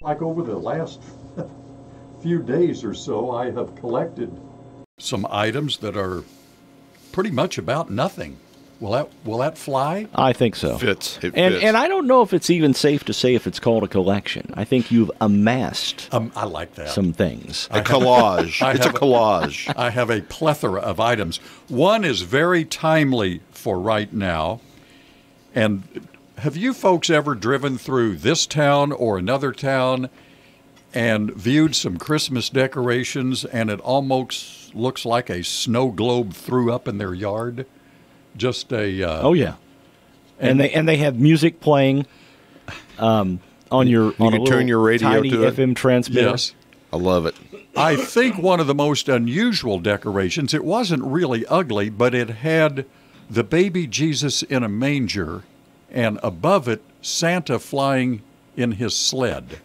like over the last few days or so, I have collected some items that are pretty much about nothing. Will that fly? I think so. It fits. And I don't know if it's even safe to say if it's called a collection. I think you've amassed I like that. some things. A collage. It's a collage. I have a plethora of items. One is very timely for right now. And have you folks ever driven through this town or another town and viewed some Christmas decorations and it almost looks like a snow globe threw up in their yard? Just a oh yeah, and they have music playing on your You can turn your radio tiny to it. FM transmitter. yes. I love it. I think one of the most unusual decorations, it wasn't really ugly, but it had the baby Jesus in a manger and above it Santa flying in his sled.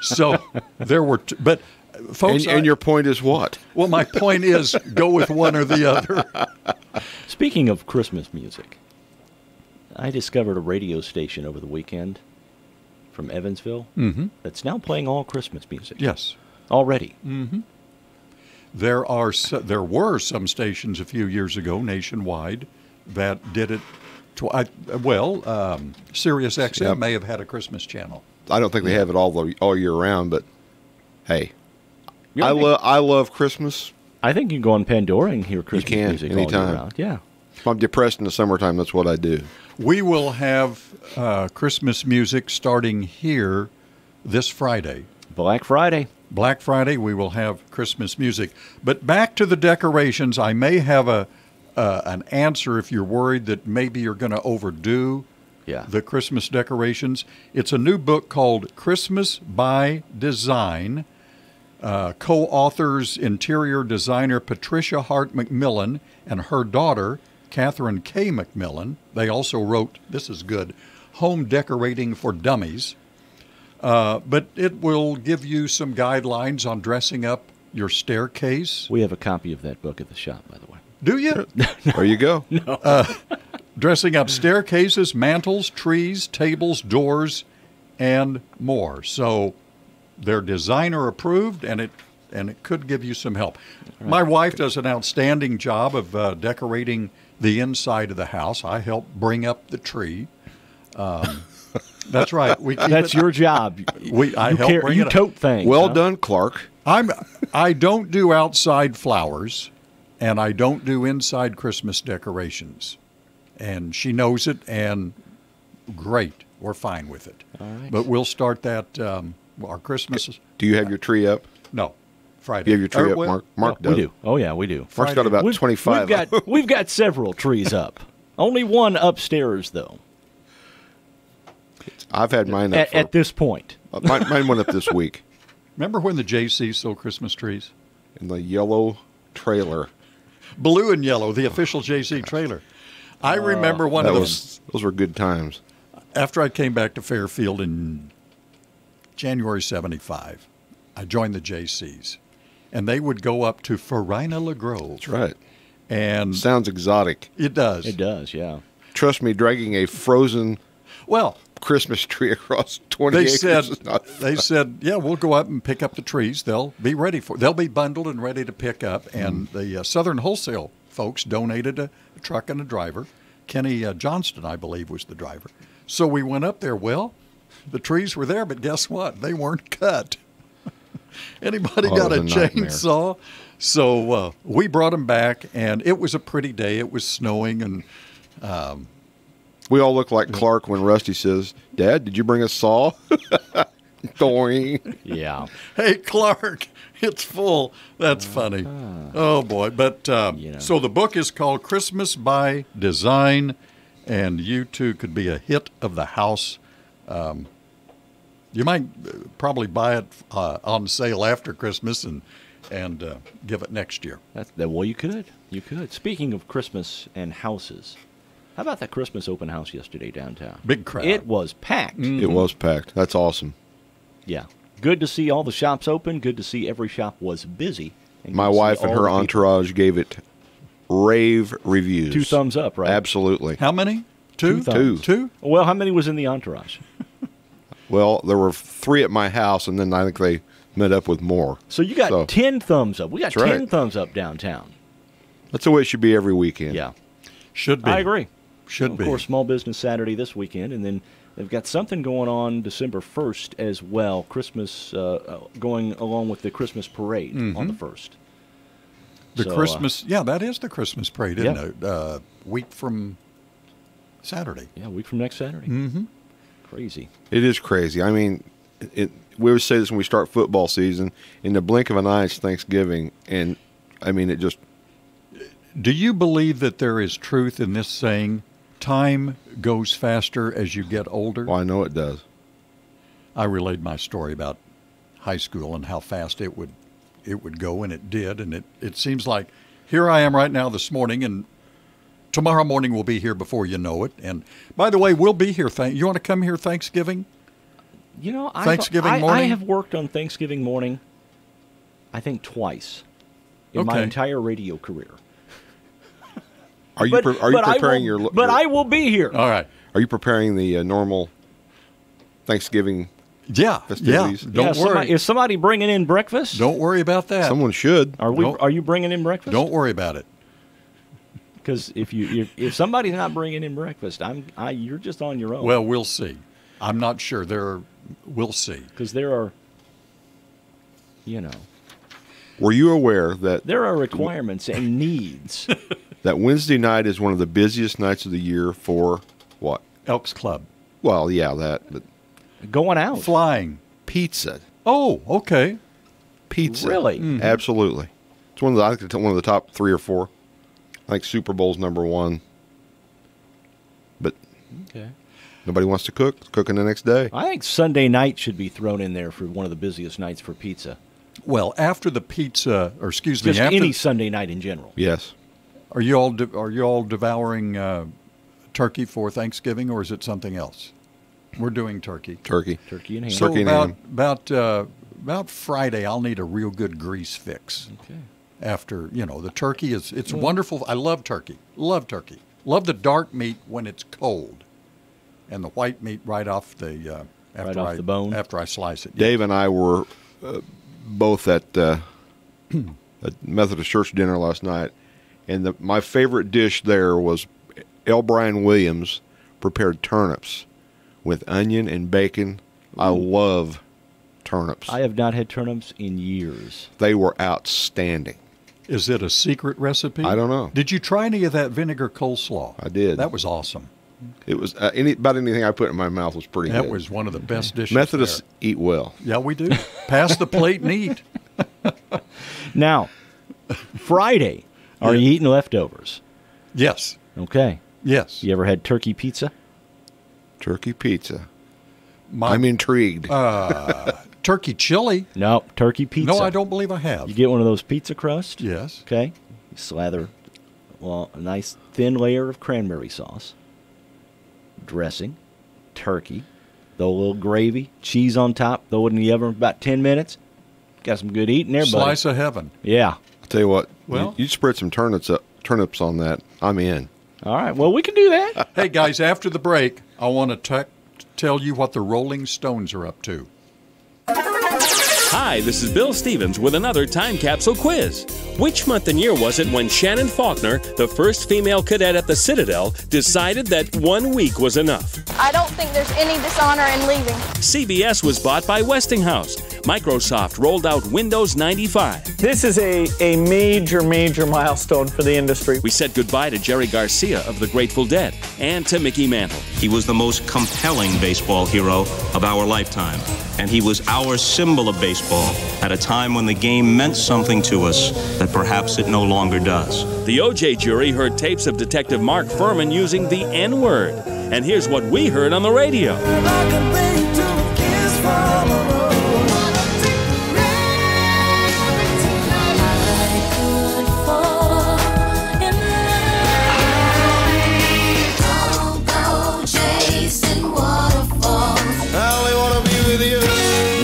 So there were but folks And your point is what? well, my point is go with one or the other. Speaking of Christmas music, I discovered a radio station over the weekend from Evansville that's now playing all Christmas music. Yes. Already. There were some stations a few years ago nationwide that did it. Sirius XM Yep. may have had a Christmas channel. I don't think they have it all year round, but hey, Yeah, I love Christmas. I think you can go on Pandora and hear Christmas can, music all anytime. year round. Yeah. If I'm depressed in the summertime, that's what I do. We will have Christmas music starting here this Friday. Black Friday. Black Friday, we will have Christmas music. But back to the decorations, I may have an answer if you're worried that maybe you're going to overdo Yeah. the Christmas decorations. It's a new book called Christmas by Design. Co-authors interior designer Patricia Hart McMillan and her daughter, Catherine K. McMillan. They also wrote, this is good, Home Decorating for Dummies. But it will give you some guidelines on dressing up your staircase. We have a copy of that book at the shop, by the way. Do you? There you go. Dressing up staircases, mantles, trees, tables, doors, and more. So they're designer approved, and it could give you some help. Right. My wife does an outstanding job of decorating the inside of the house. I help bring up the tree. That's right. That's your job. I help bring you it up. tote things. Well huh? done, Clark. I don't do outside flowers, and I don't do inside Christmas decorations. And she knows it, and great. We're fine with it. All right. But we'll start that, our Christmas. Do you have your tree up? No, Friday. You have your tree up, well, Mark? Mark We does. do. Oh yeah, we do. Mark's got about 25. We've got several trees up. Only one upstairs though. I've had mine up At this point. mine went up this week Remember when the JC sold Christmas trees? in the yellow trailer. Blue and yellow, the official JC trailer. I remember one of those. Those were good times. After I came back to Fairfield in January 75, I joined the JCs. And they would go up to Farina La Grove. That's right. And Sounds exotic. it does. It does, yeah. Trust me, dragging a frozen Well, Christmas tree across 20 they acres said, is not yeah, we'll go up and pick up the trees. They'll be ready they'll be bundled and ready to pick up. And the Southern Wholesale folks donated a truck and a driver. Kenny Johnston, I believe, was the driver. So we went up there. Well, the trees were there, but guess what? They weren't cut. Anybody got a it was a nightmare. chainsaw? So we brought them back, and it was a pretty day. It was snowing, and We all look like Clark when Rusty says, "Dad, did you bring a saw?" Doing. Yeah. hey, Clark, it's full. That's funny. Oh, boy. But so the book is called Christmas by Design, and you too could be a hit of the house. You might probably buy it on sale after Christmas and give it next year. Well, you could. You could. Speaking of Christmas and houses, how about that Christmas open house yesterday downtown? Big crowd. It was packed. It was packed. That's awesome. Yeah. Good to see all the shops open. Good to see every shop was busy. And My good to see wife and all her the people. entourage gave it rave reviews. 2 thumbs up, right? Absolutely. How many? Two? Two thumbs. Two? Well, how many was in the entourage? Well, there were 3 at my house, and then I think they met up with more. So you got 10 thumbs up. We got 10 right. thumbs up downtown. That's the way it should be every weekend. Yeah. Should be. I agree. Should be. Of course, Small Business Saturday this weekend, and then they've got something going on December 1st as well, Christmas going along with the Christmas parade on the 1st. The Christmas, that is the Christmas parade, isn't it? Week from Saturday. Yeah, a week from next Saturday. Mm-hmm. Crazy. It is crazy. I mean, we always say this when we start football season. In the blink of an eye, it's Thanksgiving, and I mean, it just. Do you believe that there is truth in this saying, time goes faster as you get older? Well, I know it does. I relayed my story about high school and how fast it would go, and it did. And it seems like here I am right now this morning, and tomorrow morning we'll be here before you know it. And by the way, we'll be here. You want to come here Thanksgiving? You know, Thanksgiving morning? I have worked on Thanksgiving morning, I think, twice in my entire radio career. Are you preparing your? But I will be here. All right. Are you preparing the normal Thanksgiving? Festivities? Don't worry. Is somebody bringing in breakfast? Don't worry about that. Someone should. Are you bringing in breakfast? Don't worry about it. Because if somebody's not bringing in breakfast, you're just on your own. Well, we'll see. I'm not sure. We'll see. Because there are, Were you aware that there are requirements and needs? That Wednesday night is one of the busiest nights of the year for what? Elks Club. Well, yeah, that. But Going out. Flying. pizza. Oh, okay. Pizza. Really? Mm-hmm. Absolutely. It's one of the top 3 or 4. I think Super Bowl's #1. But Okay. nobody wants to cook. It's cooking the next day. I think Sunday night should be thrown in there for one of the busiest nights for pizza. Well, after the pizza, or excuse me, Just after any Sunday night in general. Yes. Are you all devouring turkey for Thanksgiving, or is it something else? We're doing turkey. Turkey. Turkey and ham. So Turkey and ham. about Friday, I'll need a real good grease fix. Okay. After the turkey it's wonderful. I love turkey. Love turkey. Love the dark meat when it's cold, and the white meat right off the the bone. after I slice it. Dave and I were both at a Methodist church dinner last night, and my favorite dish there was L. Brian Williams prepared turnips with onion and bacon. I love turnips. I have not had turnips in years. They were outstanding. Is it a secret recipe? I don't know. Did you try any of that vinegar coleslaw? I did. That was awesome. It was about anything I put in my mouth was pretty good. That was one of the best dishes. Methodists there. eat well. Yeah, we do. Pass the plate and eat. Now, Friday, are you eating leftovers? Yes. Okay. Yes. You ever had turkey pizza? Turkey pizza. I'm intrigued. Turkey chili. No, turkey pizza. No, I don't believe I have. You get one of those pizza crusts. Yes. Okay. You slather, a nice thin layer of cranberry sauce, dressing, turkey, throw a little gravy, cheese on top, throw it in the oven for about 10 minutes. Got some good eating there, buddy. Slice of heaven. Yeah. I'll tell you what. Well, you spread some turnips on that. I'm in. All right. Well, we can do that. Hey, guys, after the break, I want to tell you what the Rolling Stones are up to. Hi, this is Bill Stevens with another time capsule quiz. Which month and year was it when Shannon Faulkner, the first female cadet at the Citadel, decided that 1 week was enough? I don't think there's any dishonor in leaving. CBS was bought by Westinghouse. Microsoft rolled out Windows 95. This is a major milestone for the industry. We said goodbye to Jerry Garcia of the Grateful Dead and to Mickey Mantle. He was the most compelling baseball hero of our lifetime, and he was our symbol of baseball at a time when the game meant something to us that perhaps it no longer does. The OJ jury heard tapes of Detective Mark Furman using the N-word. And here's what we heard on the radio.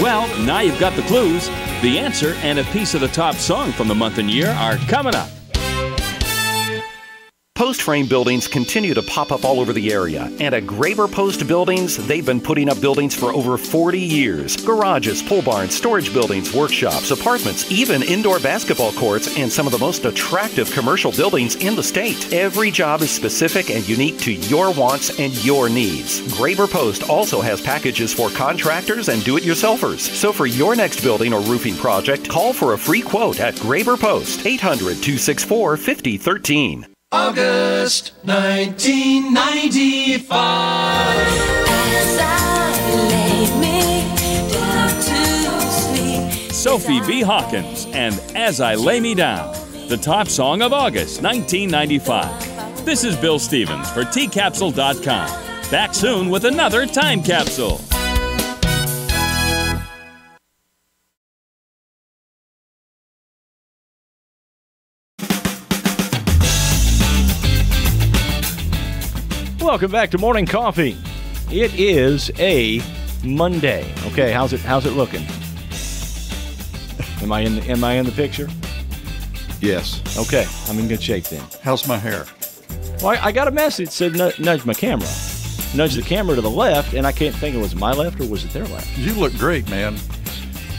Well, now you've got the clues. The answer and a piece of the top song from the month and year are coming up. Post frame buildings continue to pop up all over the area, and at Graver Post Buildings, they've been putting up buildings for over 40 years. Garages, pole barns, storage buildings, workshops, apartments, even indoor basketball courts, and some of the most attractive commercial buildings in the state. Every job is specific and unique to your wants and your needs. Graver Post also has packages for contractors and do-it-yourselfers. So for your next building or roofing project, call for a free quote at Graver Post, 800-264-5013. August 1995. As I lay me down to sleep. Sophie B. Hawkins and As I Lay Me Down, the top song of August 1995. This is Bill Stevens for tcapsule.com. Back soon with another time capsule. Welcome back to Morning Coffee. It is a Monday. Okay, how's it looking? Am I in the picture? Yes. Okay, I'm in good shape then. How's my hair? Well, I got a message that said nudge my camera. Nudge the camera to the left, and I can't think it was my left or was it their left. You look great, man.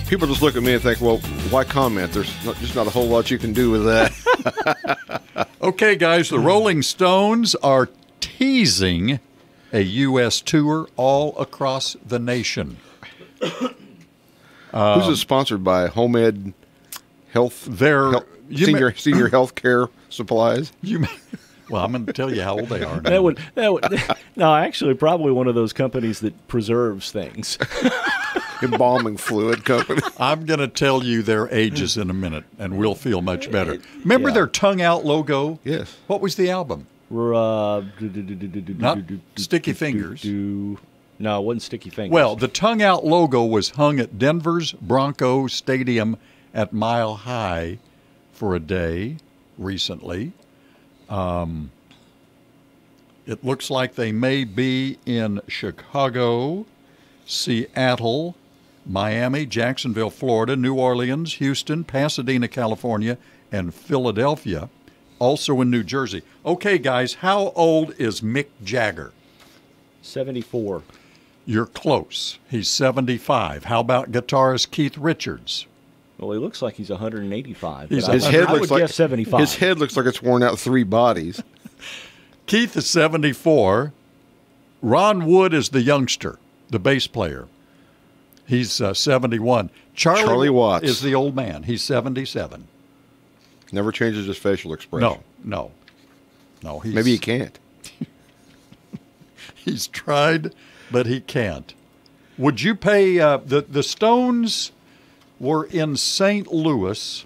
People just look at me and think, well, why comment? There's just not a whole lot you can do with that. Okay, guys, the Rolling Stones are teasing a U.S. tour all across the nation. Who's it sponsored by? Homemade Health? Senior health care supplies? Well, I'm going to tell you how old they are now. That would no, actually, probably one of those companies that preserves things. Embalming fluid company. I'm going to tell you their ages in a minute, and we'll feel much better. Remember their tongue out logo? Yes. What was the album? Not Sticky Fingers. No, it wasn't Sticky Fingers. Well, the tongue out logo was hung at Denver's Bronco Stadium at Mile High for a day recently. It looks like they may be in Chicago, Seattle, Miami, Jacksonville, Florida, New Orleans, Houston, Pasadena, California, and Philadelphia. Also in New Jersey. Okay, guys, how old is Mick Jagger? 74. You're close. He's 75. How about guitarist Keith Richards? Well, he looks like he's 185. His head looks like 75. His head looks like it's worn out 3 bodies. Keith is 74. Ron Wood is the youngster, the bass player. He's 71. Charlie Watts is the old man. He's 77. Never changes his facial expression. No. Maybe he can't. He's tried, but he can't. Would you pay? The Stones were in St. Louis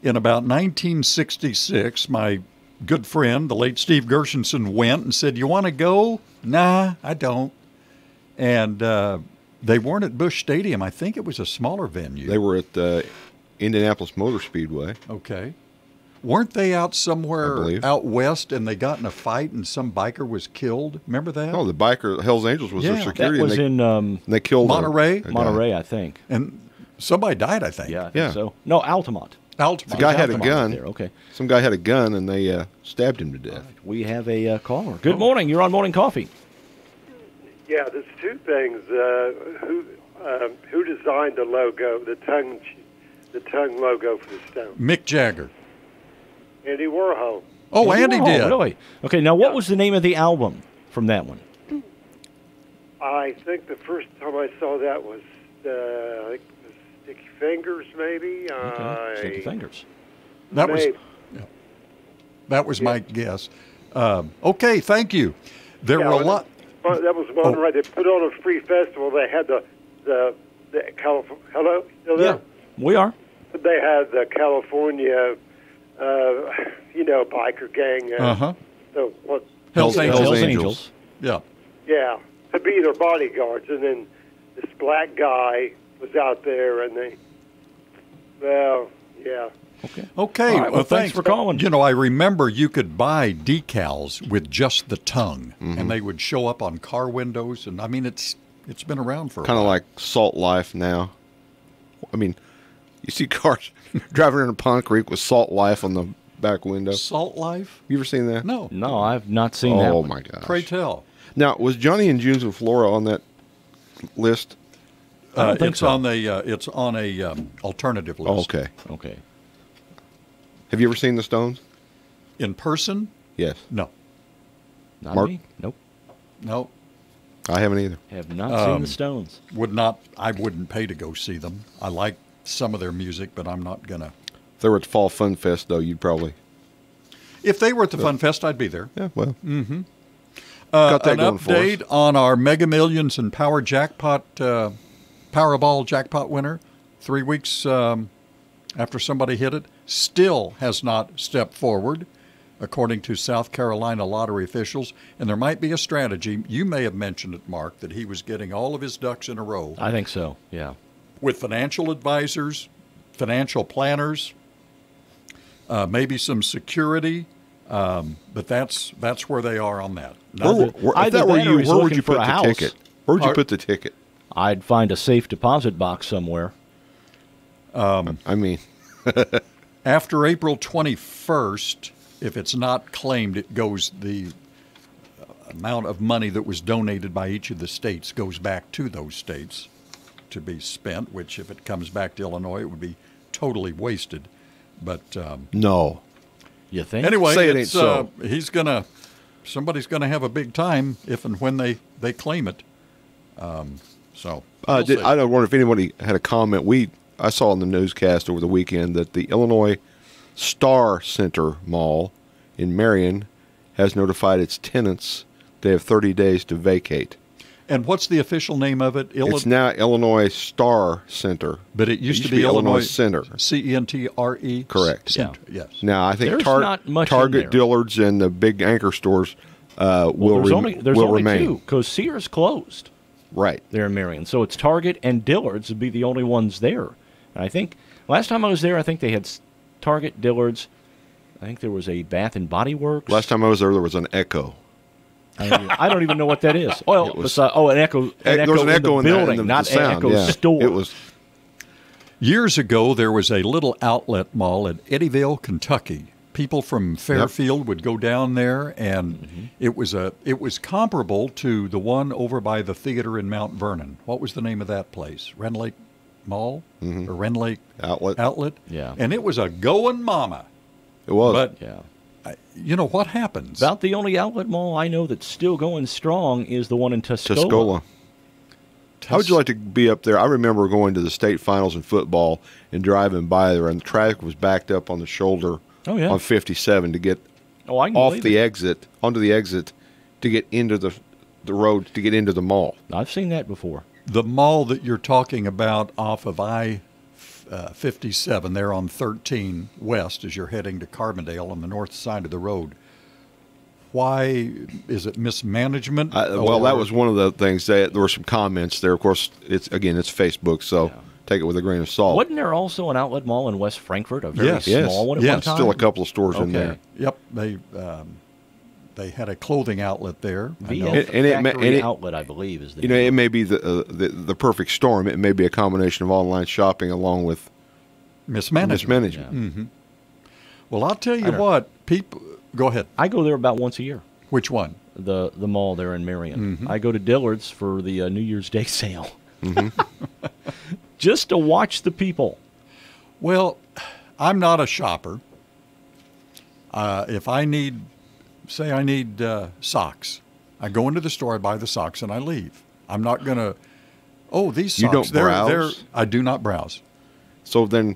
in about 1966. My good friend, the late Steve Gershenson, went and said, "You want to go?" Nah, I don't. And they weren't at Busch Stadium. I think it was a smaller venue. They were at Indianapolis Motor Speedway. Okay. Weren't they out somewhere out west and they got in a fight and some biker was killed? Remember that? Oh, the biker, Hells Angels was their security. That was they killed Monterey? Monterey, I think. And somebody died, I think. Yeah, I think so. No, Altamont. The guy had a gun. Okay. Some guy had a gun and they stabbed him to death. Right. We have a caller. Good morning. You're on Morning Coffee. Yeah, there's 2 things. Who designed the logo, the tongue logo for the Stones? Mick Jagger. Andy Warhol. Oh, Andy did. Really? Okay, now what was the name of the album from that one? I think the first time I saw that was, I think it was Sticky Fingers, maybe. Okay. Sticky Fingers. That was my guess. Okay, thank you. There were a lot. That was one, right? They put on a free festival. They had the California. Hello, still there? Yeah, we are. They had the California, biker gang. So what? Hells Angels. Hells Angels. Yeah. Yeah, to be their bodyguards, and then this black guy was out there, and yeah. Okay. All right, well, thanks for calling. I remember you could buy decals with just the tongue, and they would show up on car windows. And I mean, it's been around for a while. Kind of like Salt Life now. I mean, you see cars driving in a Pond Creek with Salt Life on the back window. Salt Life? You ever seen that? No. No, I've not seen that. Oh one. my gosh! Pray tell. Now, was Johnny and Junes and Flora on that list? I don't think it's so. on the it's on a alternative list. Oh, okay. Okay. Have you ever seen the Stones? In person? Yes. No. Not Mark? me. Nope. No. I haven't either. Have not seen the Stones. I wouldn't pay to go see them. I like some of their music, but I'm not gonna. If they were at the Fall Fun Fest, though, you'd probably. If they were at the Fun Fest, I'd be there. Yeah, well. Mm-hmm. Got that An going for us. update on our Mega Millions and Power Jackpot, Powerball jackpot winner, 3 weeks after somebody hit it, still has not stepped forward, according to South Carolina lottery officials. And there might be a strategy. You may have mentioned it, Mark, that he was getting all of his ducks in a row. I think so, yeah. With financial advisors, financial planners, maybe some security. But that's where they are on that. If that were you, where would you put the ticket? Where would you put the ticket? I'd find a safe deposit box somewhere. I mean, after April 21st, if it's not claimed, it goes the amount of money that was donated by each of the states goes back to those states to be spent, which if it comes back to Illinois, it would be totally wasted. But no. You think? Anyway, Say it ain't so. Somebody's gonna have a big time if and when they claim it. So I don't wonder if anybody had a comment. I saw in the newscast over the weekend that the Illinois Star Center Mall in Marion has notified its tenants they have 30 days to vacate. And what's the official name of it? It's now Illinois Star Center. But it used to be Illinois Center. CENTRE? Correct. Center. Yeah. Yes. Now, I think not much in Target, there. Dillard's, and the big anchor stores will there's remain. only two, because Sears closed. Right. There in Marion. So it's Target and Dillard's would be the only ones there. And I think, last time I was there, I think they had Target, Dillard's. I think there was a Bath and Body Works. Last time I was there was an Echo. I don't even know what that is. Well, an Echo. There was an Echo in the building, in the not sound, an Echo store. It was. Years ago, there was a little outlet mall at Eddyville, Kentucky. People from Fairfield would go down there, and it was comparable to the one over by the theater in Mount Vernon. What was the name of that place? Ren Lake Mall or Ren Lake Outlet. Yeah, and it was a going mama. It was. But yeah. You know what happens? About the only outlet mall I know that's still going strong is the one in Tuscola. How would you like to be up there? I remember going to the state finals in football and driving by there, and the traffic was backed up on the shoulder on 57 to get onto the exit to get into the road to get into the mall. I've seen that before. The mall that you're talking about off of I-57, there on 13 West as you're heading to Carbondale on the north side of the road. Why is it mismanagement? Well, that was one of the things. There were some comments there. Of course, it's Facebook, so take it with a grain of salt. Wasn't there also an outlet mall in West Frankfort, a very small one at one time? Still a couple of stores in there. Yep, they had a clothing outlet there. Factory outlet, I believe, is the name. It may be the perfect storm. It may be a combination of online shopping along with mismanagement. Mm-hmm. Well, I'll tell you what, people. Go ahead. I go there about once a year. Which one? The mall there in Marion. Mm-hmm. I go to Dillard's for the New Year's Day sale. Just to watch the people. Well, I'm not a shopper. If I need socks, I go into the store, I buy the socks, and I leave. I'm not going to, these socks. You don't browse? I do not browse. So then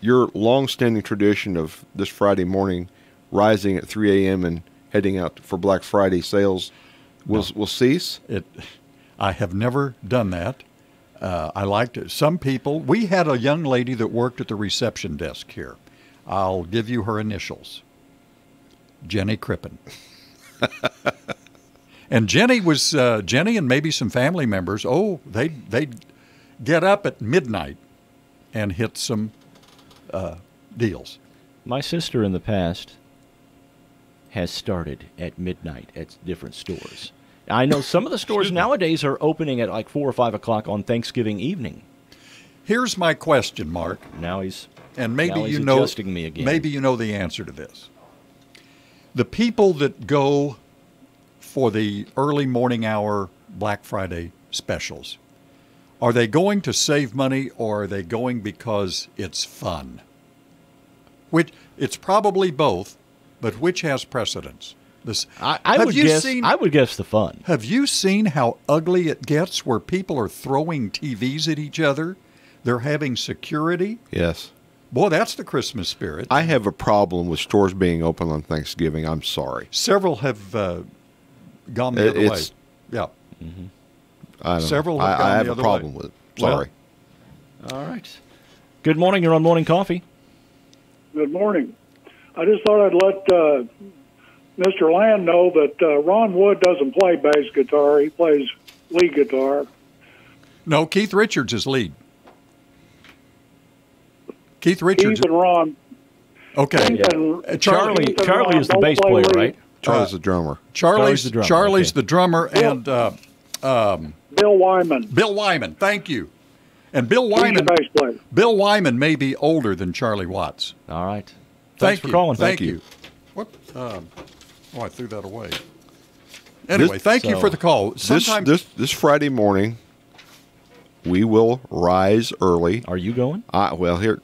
your long-standing tradition of this Friday morning rising at 3 a.m. and heading out for Black Friday sales will cease? I have never done that. I liked it. Some people, we had a young lady that worked at the reception desk here. I'll give you her initials. Jenny Crippen. And Jenny and maybe some family members, they'd get up at midnight and hit some deals. My sister in the past has started at midnight at different stores. I know some of the stores nowadays are opening at like 4 or 5 o'clock on Thanksgiving evening. Here's my question, Mark. Now he's and maybe now he's you know adjusting me again. Maybe you know the answer to this. The people that go for the early morning hour Black Friday specials, are they going to save money or are they going because it's fun? Which it's probably both, but which has precedence? I would guess the fun. Have you seen how ugly it gets where people are throwing TVs at each other? They're having security? Yes. Boy, that's the Christmas spirit. I have a problem with stores being open on Thanksgiving. I'm sorry. Several have gone the other way. Yeah. I don't Several know. have gone I have the a other problem way. with it. Sorry. All right. Good morning. You're on Morning Coffee. Good morning. I just thought I'd let Mr. Land know that Ron Wood doesn't play bass guitar. He plays lead guitar. No, Keith Richards is lead. Keith Richards. Keith and Ron. Okay. Charlie is the bass player, right? Charlie's the drummer. Charlie's the drummer, and Bill Wyman. Bill Wyman, thank you. And Bill Wyman. Bass player. Bill Wyman may be older than Charlie Watts. All right. Thanks for calling. Thank you. What? I threw that away. Anyway, thank you for the call. This Friday morning, we will rise early. Are you going? Well, here.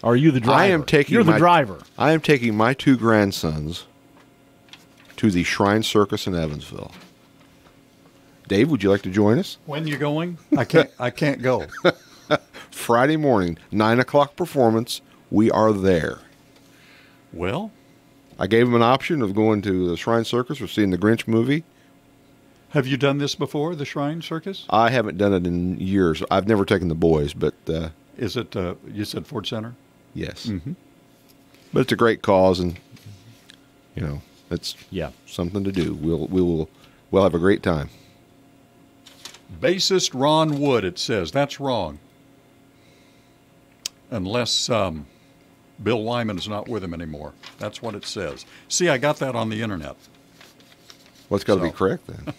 Are you the driver? I am taking. You're the driver. I am taking my two grandsons to the Shrine Circus in Evansville. Dave, would you like to join us? When you going? I can't go. Friday morning, 9:00 performance. We are there. Well, I gave them an option of going to the Shrine Circus or seeing the Grinch movie. Have you done this before, the Shrine Circus? I haven't done it in years. I've never taken the boys, but is it? You said Ford Center. Yes. Mm-hmm. But it's a great cause, and it's Yeah. something to do. We'll have a great time. Bassist Ron Wood, it says. That's wrong. Unless Bill Wyman is not with him anymore. That's what it says. See, I got that on the internet. Well, it's got to be correct then.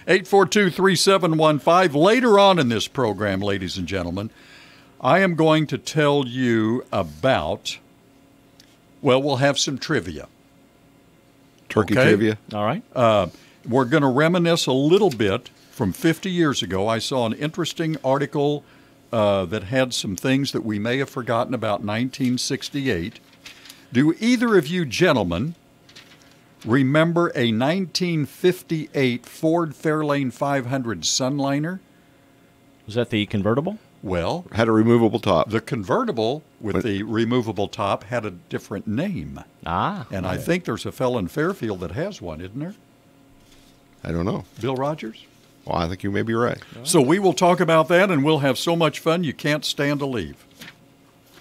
842-3715. Later on in this program, ladies and gentlemen, I am going to tell you about, well, we'll have some trivia. Turkey trivia? All right. We're going to reminisce a little bit from 50 years ago. I saw an interesting article that had some things that we may have forgotten about 1968. Do either of you gentlemen remember a 1958 Ford Fairlane 500 Sunliner? Was that the convertible? Well, had a removable top. The convertible with the removable top had a different name. And I think there's a fellow in Fairfield that has one, isn't there? I don't know. Bill Rogers? Well, I think you may be right. So we will talk about that, and we'll have so much fun you can't stand to leave.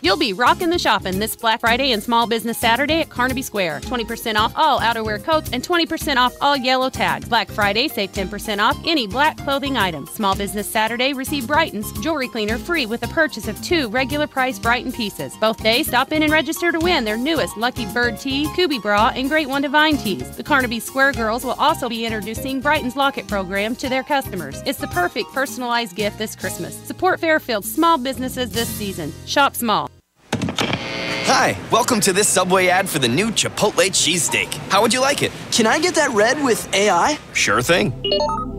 You'll be rocking the shopping this Black Friday and Small Business Saturday at Carnaby Square. 20% off all outerwear coats and 20% off all yellow tags. Black Friday, save 10% off any black clothing items. Small Business Saturday, receive Brighton's jewelry cleaner free with the purchase of 2 regular price Brighton pieces. Both days, stop in and register to win their newest Lucky Bird tee, Kubi bra, and Great One Divine tees. The Carnaby Square girls will also be introducing Brighton's Locket program to their customers. It's the perfect personalized gift this Christmas. Support Fairfield's small businesses this season. Shop small. Hi, welcome to this Subway ad for the new Chipotle cheesesteak. How would you like it? Can I get that red with AI? Sure thing.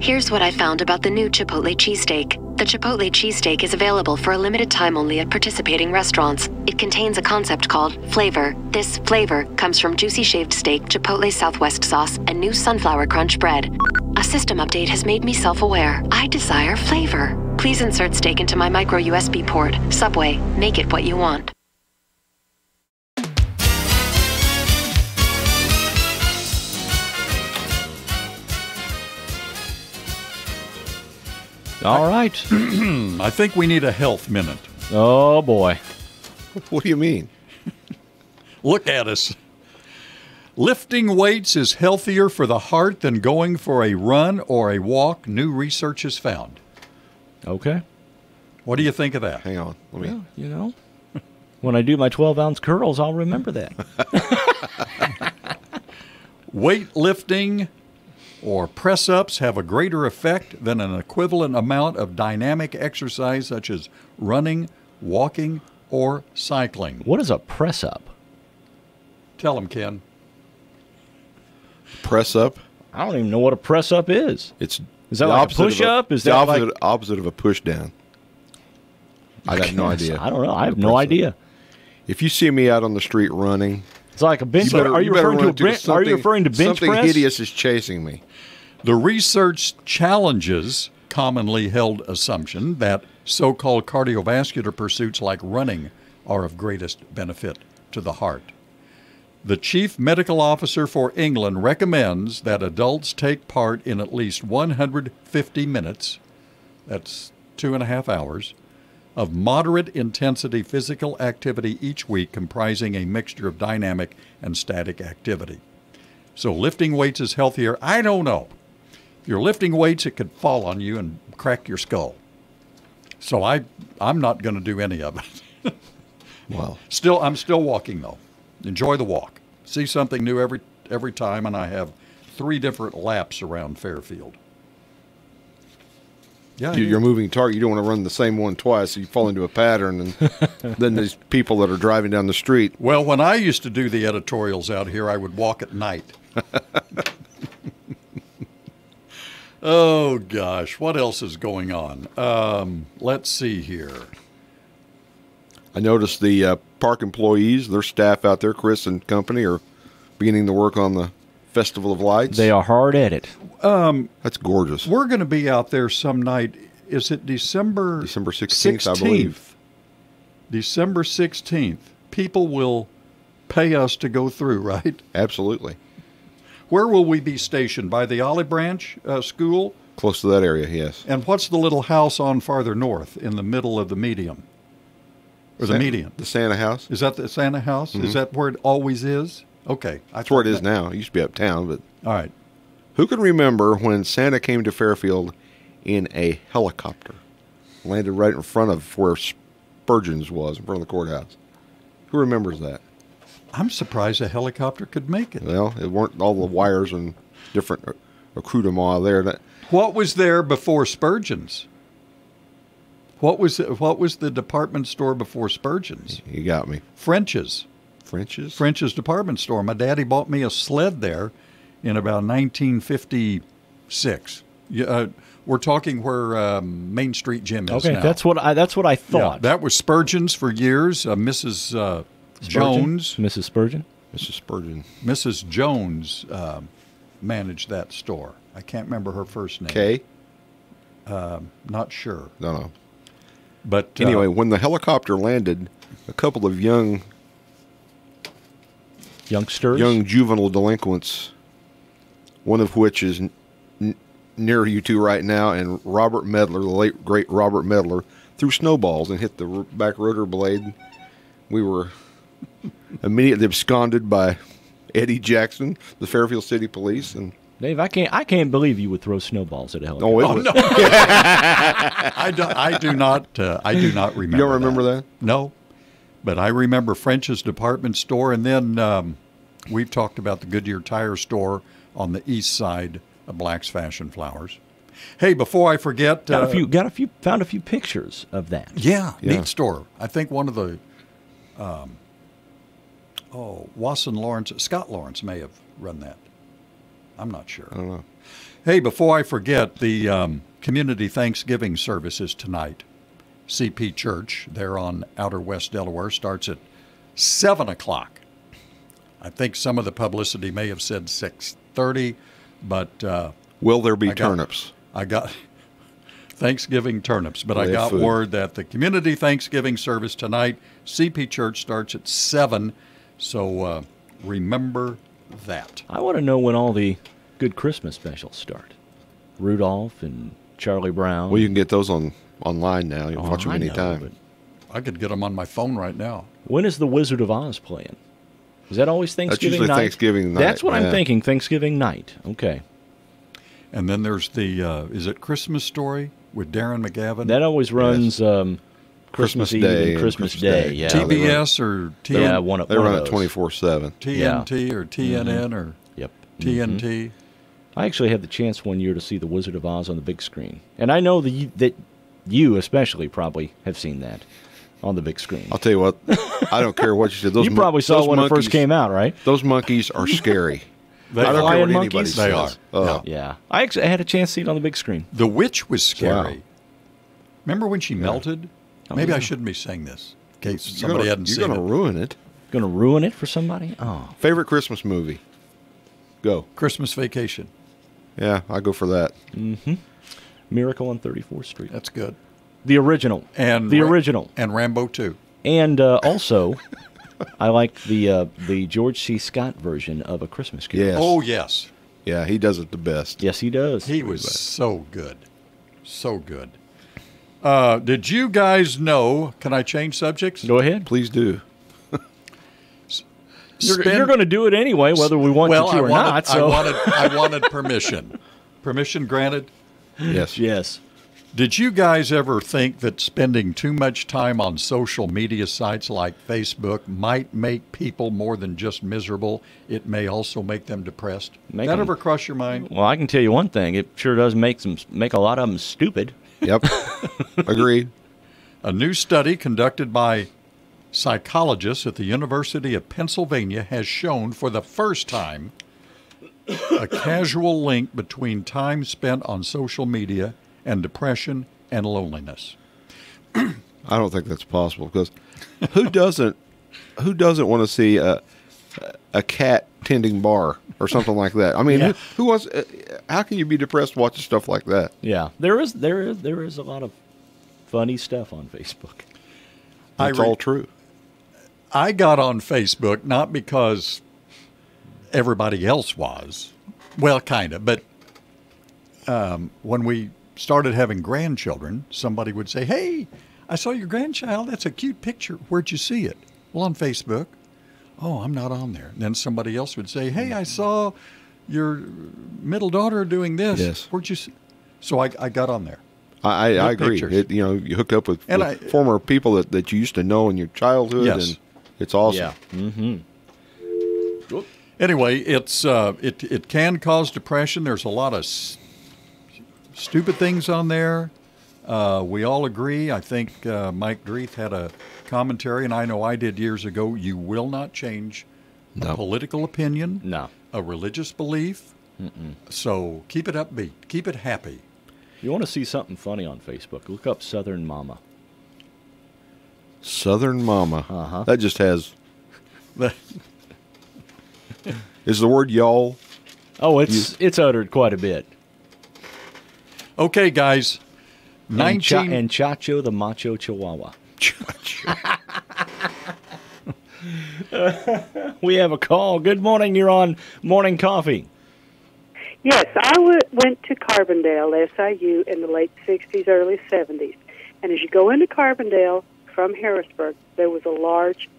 Here's what I found about the new Chipotle cheesesteak. The Chipotle cheesesteak is available for a limited time only at participating restaurants. It contains a concept called flavor. This flavor comes from juicy shaved steak, Chipotle Southwest sauce, and new sunflower crunch bread. A system update has made me self-aware. I desire flavor. Please insert steak into my micro USB port. Subway, make it what you want. All right. I think we need a health minute. Oh, boy. What do you mean? Look at us. Lifting weights is healthier for the heart than going for a run or a walk, new research has found. Okay. What do you think of that? Hang on. Well, when I do my 12-ounce curls, I'll remember that. Weightlifting or press-ups have a greater effect than an equivalent amount of dynamic exercise such as running, walking, or cycling. What is a press-up? Tell him, Ken. Press-up? I don't even know what a press-up is. Is that like a push-up? Is that like opposite of a push-down? I got no idea. I don't know. I have no idea. If you see me out on the street running, it's like a bench. Are you referring to bench press? Something hideous is chasing me. The research challenges commonly held assumption that so-called cardiovascular pursuits like running are of greatest benefit to the heart. The chief medical officer for England recommends that adults take part in at least 150 minutes, that's 2.5 hours, of moderate intensity physical activity each week, comprising a mixture of dynamic and static activity. So lifting weights is healthier. I don't know. If you're lifting weights, it could fall on you and crack your skull. So I'm not going to do any of it. Wow. I'm still walking, though. Enjoy the walk. See something new every time, and I have 3 different laps around Fairfield. Yeah, You're a moving target. You don't want to run the same one twice. So you fall into a pattern, and then there's people that are driving down the street. Well, when I used to do the editorials out here, I would walk at night. Oh, gosh. What else is going on? Let's see here. I noticed the park employees, their staff out there, Chris and company, are beginning to work on the Festival of Lights. They are hard at it. That's gorgeous. We're going to be out there some night. Is it December 16th, I believe. December 16th. People will pay us to go through, right? Absolutely. Where will we be stationed? By the Olive Branch School? Close to that area, yes. And what's the little house on farther north in the middle of the medium? Or the median? The Santa House. Is that the Santa House? Mm-hmm. Is that where it always is? Okay. That's where it is now. It used to be uptown, but... All right. Who can remember when Santa came to Fairfield in a helicopter? Landed right in front of where Spurgeon's was, in front of the courthouse. Who remembers that? I'm surprised a helicopter could make it. Well, it weren't all the wires and different accoutrements there. What was there before Spurgeon's? What was the department store before Spurgeon's? You got me. French's. French's department store. My daddy bought me a sled there in about 1956. We're talking where Main Street Gym is now. Okay, that's what I thought. Yeah, that was Spurgeon's for years. Mrs. Jones. Mrs. Spurgeon? Mrs. Jones managed that store. I can't remember her first name. Kay? Not sure. No. But anyway, when the helicopter landed, a couple of young juvenile delinquents, one of which is near you two right now, and Robert Medler, the late great Robert Medler, threw snowballs and hit the back rotor blade. We were immediately absconded by Eddie Jackson, the Fairfield City Police, and Dave, I can't believe you would throw snowballs at a helicopter. No. I do not remember. You don't remember that? No, but I remember French's department store, and then we've talked about the Goodyear Tire store on the east side of Black's Fashion Flowers. Hey, before I forget, found a few pictures of that. Yeah, neat store. I think one of the Scott Lawrence may have run that. I'm not sure. I don't know. Hey, before I forget, the community Thanksgiving services tonight. CP Church, there on Outer West Delaware, starts at 7 o'clock. I think some of the publicity may have said 6:30, but... will there be turnips? I got Thanksgiving turnips, but I got food. word that the community Thanksgiving service tonight, CP Church, starts at 7, so remember that. I want to know when all the good Christmas specials start. Rudolph and Charlie Brown. Well, you can get those online now. You can watch them anytime. I could get them on my phone right now. When is the Wizard of Oz playing? Is that always Thanksgiving night? That's usually Thanksgiving night. That's what I'm thinking, Thanksgiving night. Okay. And then there's the, is it Christmas Story with Darren McGavin? That always runs Christmas Eve and Christmas Day. Yeah, TBS or they run it 24/7. TNT or TNN or TNT. I actually had the chance one year to see The Wizard of Oz on the big screen. And I know that you especially probably have seen that on the big screen. I'll tell you what, I don't care what you said. You probably saw it when it first came out, right? Those monkeys are scary. They I don't are. care what Monkeys? anybody They says. are. Yeah. I actually had a chance to see it on the big screen. The witch was scary. Wow. Remember when she melted? Oh, Maybe yeah. I shouldn't be saying this in case somebody hadn't seen You're going it. to ruin it. Going to ruin it for somebody? Oh. Favorite Christmas movie? Go. Christmas Vacation. Yeah, I go for that. Mm-hmm. Miracle on 34th Street. That's good. The original. And the original. And Rambo 2. And also, I like the George C. Scott version of A Christmas Carol. Yes. Oh, yes. Yeah, he does it the best. Yes, he does. He was so good. So good. Did you guys know, can I change subjects? Go ahead. Please do. You're going to do it anyway, whether we want you to or not. So. I wanted permission. Permission granted? Yes. Yes. Did you guys ever think that spending too much time on social media sites like Facebook might make people more than just miserable? It may also make them depressed. That ever cross your mind? Well, I can tell you one thing. It sure does make a lot of them stupid. Yep. Agreed. A new study conducted by psychologists at the University of Pennsylvania has shown for the first time a casual link between time spent on social media and depression and loneliness. I don't think that's possible because who doesn't want to see a cat tending bar or something like that? I mean, Yeah. who wants? How can you be depressed watching stuff like that? Yeah, there is a lot of funny stuff on Facebook. That's all true. I got on Facebook not because everybody else was. Well, kind of. But when we started having grandchildren, somebody would say, "Hey, I saw your grandchild. That's a cute picture. Where'd you see it?" "Well, on Facebook." "Oh, I'm not on there." And then somebody else would say, "Hey, I saw your middle daughter doing this. Yes. Where'd you see?" So I got on there. I agree. Pictures. You hook up with And former people that you used to know in your childhood, Yes. and it's awesome. Yeah. Mm-hmm. Anyway, it can cause depression. There's a lot of stupid things on there. We all agree. I think Mike Dreeth had a commentary, and I know I did years ago. You will not change a political opinion, a religious belief. So keep it upbeat. Keep it happy. You want to see something funny on Facebook? Look up Southern Mama. Southern Mama. Uh-huh. That just has. Is the word y'all? Oh, it's uttered quite a bit. Okay, guys. And Chacho the Macho Chihuahua. We have a call. Good morning. You're on Morning Coffee. Yes, I went to Carbondale, SIU, in the late 60s, early 70s. And as you go into Carbondale from Harrisburg, there was a large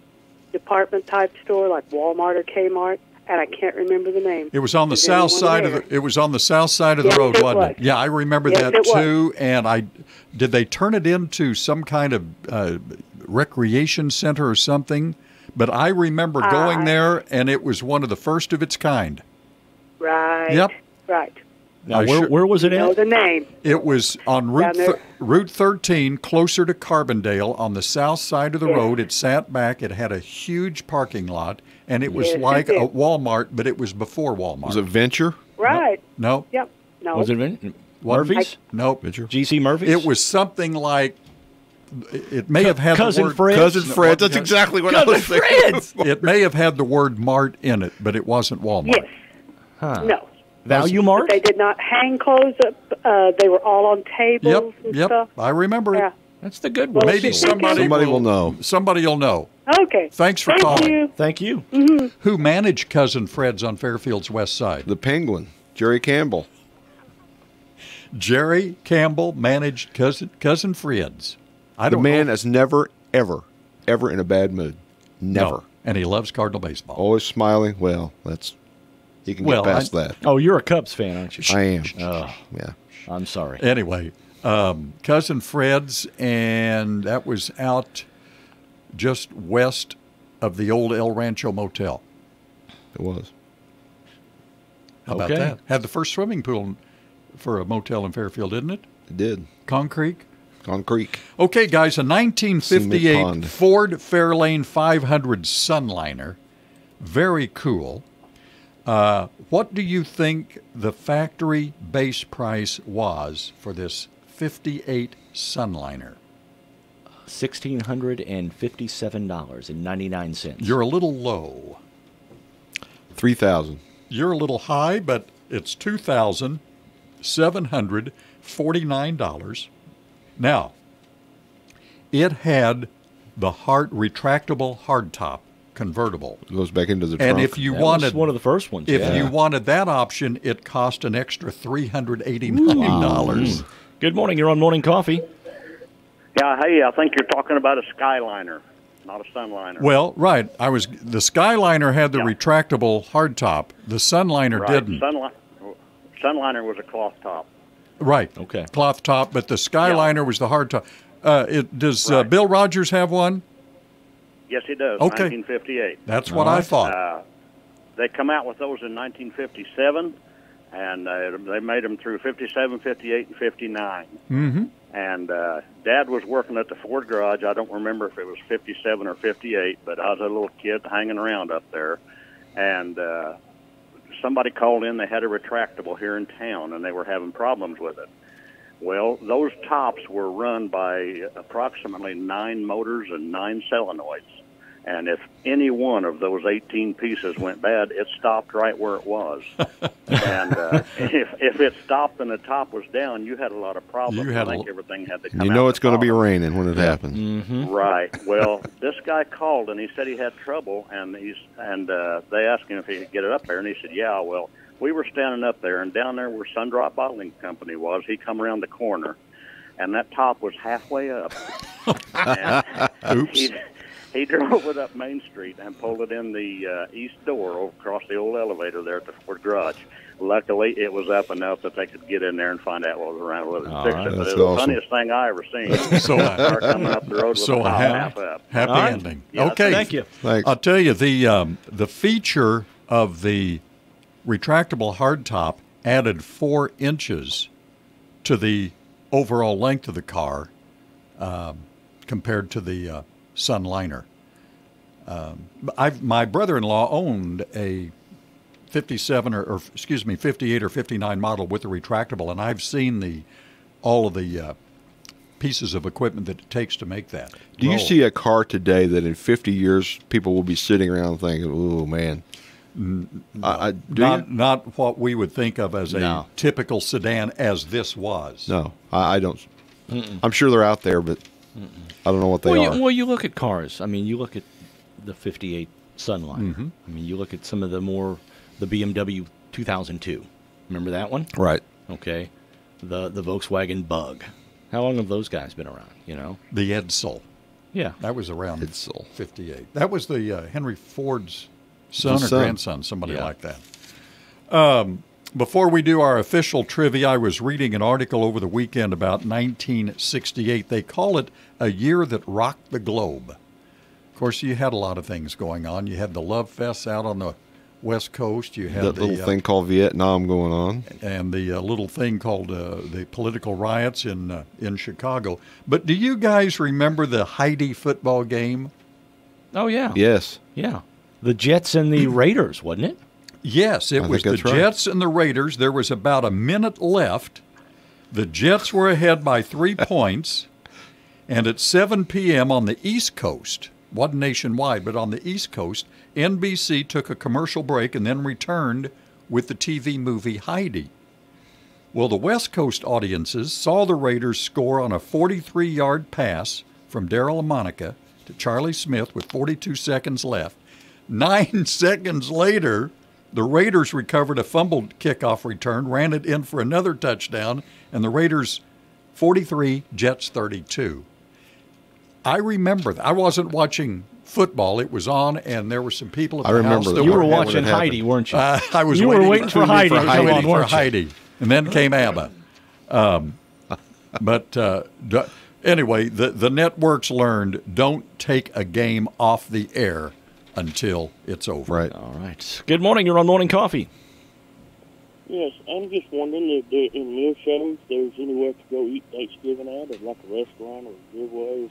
department-type store like Walmart or Kmart, and I can't remember the name. It was on the south side of the. It was on the south side of the Yes, road, it wasn't was. it? Yeah, I remember Yes, that it was. too. And did they turn it into some kind of recreation center or something? But I remember going there, and it was one of the first of its kind. Right. Yep. Right. Now, where was it I know at? the name. It was on Down there. Route 13, closer to Carbondale, on the south side of the road. It sat back. It had a huge parking lot, and it was Yes, it like did. a Walmart, but it was before Walmart. Was it Venture? Right. No. Yep. No. Was it Murphy's? Nope. Venture? GC Murphy's? It was something like. It may have had Cousin the word Fred's? Cousin Fred's. That's exactly what I was thinking. It may have had the word Mart in it, but it wasn't Walmart. Yes. Huh. No. Value But Mart? they did not hang clothes up. They were all on tables and stuff. I remember Yeah. it. That's the good one. Maybe somebody will know. Somebody will know. Okay. Thanks for Thank calling. you. Thank you. Mm-hmm. Who managed Cousin Fred's on Fairfield's West Side? The Penguin, Jerry Campbell. Jerry Campbell managed Cousin Fred's. The man is never, ever in a bad mood. Never. No. And he loves Cardinal baseball. Always smiling. Well, he can get past that. Oh, you're a Cubs fan, aren't you? I am. Oh, yeah. I'm sorry. Anyway, Cousin Fred's, and that was out just west of the old El Rancho Motel. It was. How about that? Had the first swimming pool for a motel in Fairfield, didn't it? It did. Concrete? Concrete. Okay, guys, a 1958 Pond. Ford Fairlane 500 Sunliner. Very cool. What do you think the factory base price was for this 58 Sunliner? $1,657.99. You're a little low. $3,000. You're a little high, but it's $2,749. Now, it had the retractable hardtop convertible. It goes back into the trunk. And if you That wanted was one of the first ones. If you wanted that option, it cost an extra $389. Good morning. You're on Morning Coffee. Yeah, hey, I think you're talking about a Skyliner, not a Sunliner. Well, right. The Skyliner had the retractable hardtop. The Sunliner didn't. Sunliner was a cloth top. Right. Okay. Cloth top, but the Skyliner was the hardtop. Does Bill Rogers have one? Yes, he does. Okay. 1958. That's what I thought. They come out with those in 1957, and they made them through 57, 58, and 59. Mm-hmm. And Dad was working at the Ford garage. I don't remember if it was 57 or 58, but I was a little kid hanging around up there. And somebody called in. They had a retractable here in town, and they were having problems with it. Well, those tops were run by approximately 9 motors and 9 solenoids. And if any one of those 18 pieces went bad, it stopped right where it was. And if it stopped and the top was down, you had a lot of problems. I think everything had to come out. You know it's going to be raining when it happens. Mm-hmm. Right. Well, this guy called and he said he had trouble, and they asked him if he could get it up there, and he said, "Yeah." Well, we were standing up there, and down there where Sundrop Bottling Company was, he come around the corner, and that top was halfway up. Oops. He drove it up Main Street and pulled it in the east door across the old elevator there at the Ford garage. Luckily, it was up enough that they could get in there and find out what was around with it and fix it. But it was the funniest thing I ever seen. Car coming up the road with the top half up. Happy ending. Yeah, okay. Thank you. Thanks. I'll tell you, the feature of the retractable hardtop added 4 inches to the overall length of the car compared to the Sunliner. My brother-in-law owned a 58 or 59 model with a retractable, and I've seen all of the pieces of equipment that it takes to make that. Do you see a car today that in 50 years people will be sitting around thinking, "Oh man"? Not what we would think of as a typical sedan as this was. No, I don't. I'm sure they're out there, but I don't know what they are. Well, you look at cars. I mean, you look at the 58 Sunliner. Mm-hmm. I mean, you look at some of the BMW 2002. Remember that one? Right. Okay. The Volkswagen Bug. How long have those guys been around, you know? The Edsel. Yeah. That was around Edsel. 58. That was the Henry Ford's son or grandson, somebody like that. Before we do our official trivia, I was reading an article over the weekend about 1968. They call it a year that rocked the globe. Of course, you had a lot of things going on. You had the Love Fests out on the West Coast. You had that little thing called Vietnam going on. And the little thing called the political riots in Chicago. But do you guys remember the Heidi football game? Oh, yeah. Yes. Yeah. The Jets and the Raiders, wasn't it? Yes, it was the Jets and the Raiders. There was about a minute left. The Jets were ahead by 3 points. And at 7 p.m. on the East Coast, wasn't nationwide, but on the East Coast, NBC took a commercial break and then returned with the TV movie Heidi. Well, the West Coast audiences saw the Raiders score on a 43-yard pass from Darryl Lamonica to Charlie Smith with 42 seconds left. 9 seconds later, the Raiders recovered a fumbled kickoff return, ran it in for another touchdown, and the Raiders 43, Jets 32. I remember that. I wasn't watching football. It was on, and there were some people at the house. You were watching Heidi, weren't you? I was waiting for Heidi. Waiting for Heidi. And then came ABBA. Anyway, the networks learned, don't take a game off the air until it's over. Right. All right. Good morning. You're on Morning Coffee. Yes, I'm just wondering if there, in Mill Shoals there's anywhere to go eat Thanksgiving at, or like a restaurant or a giveaway or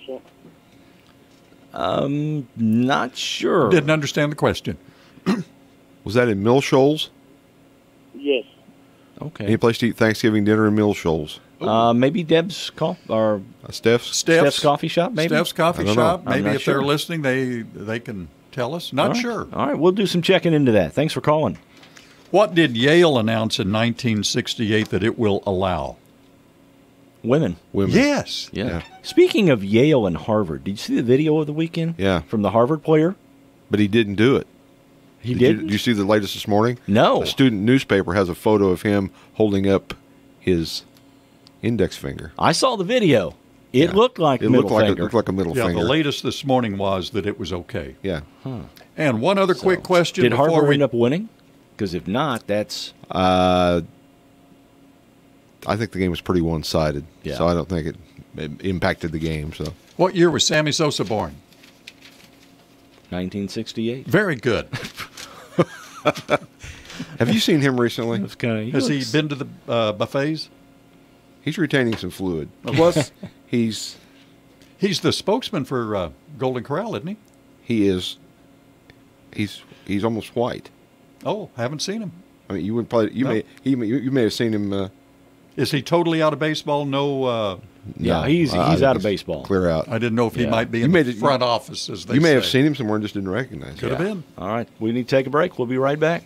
something. Not sure. Didn't understand the question. Was that in Mill Shoals? Yes. Okay. Any place to eat Thanksgiving dinner in Mill Shoals? Maybe Deb's or Steph's coffee shop. Maybe Steph's coffee shop. I'm Maybe not if sure. they're listening, they can tell us. Not All right. sure. All right, we'll do some checking into that. Thanks for calling. What did Yale announce in 1968 that it will allow? Women. Yes. Yeah. Speaking of Yale and Harvard, did you see the video of the weekend? Yeah. From the Harvard player? But he didn't do it. He Did didn't? you see the latest this morning? No. A student newspaper has a photo of him holding up his index finger. I saw the video. It looked like a middle finger. It looked like a middle Yeah, finger. the latest this morning was that it was okay. Yeah. And one other quick question Did before Harvard we end up winning? Because if not, that's... I think the game was pretty one-sided, Yeah. so I don't think it impacted the game. So, What year was Sammy Sosa born? 1968. Very good. have you seen him recently? Has he been to the buffets? He's retaining some fluid. Okay. Plus, he's the spokesman for Golden Corral, isn't he? He is. He's almost white. Oh, haven't seen him. I mean, you would probably you may have seen him. Is he totally out of baseball? No. Yeah, he's out of baseball. Clear out. I didn't know if he might be in the front office, as they You may say. have seen him somewhere and just didn't recognize him. Could have been. All right, we need to take a break. We'll be right back.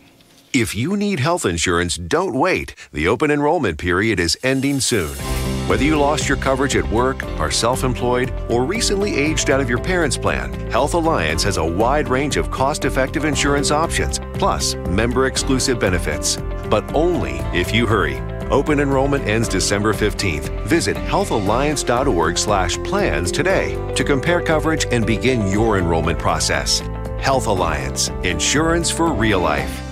If you need health insurance, don't wait. The open enrollment period is ending soon. Whether you lost your coverage at work, are self-employed, or recently aged out of your parents' plan, Health Alliance has a wide range of cost-effective insurance options, plus member-exclusive benefits. But only if you hurry. Open enrollment ends December 15th. Visit healthalliance.org/plans today to compare coverage and begin your enrollment process. Health Alliance. Insurance for real life.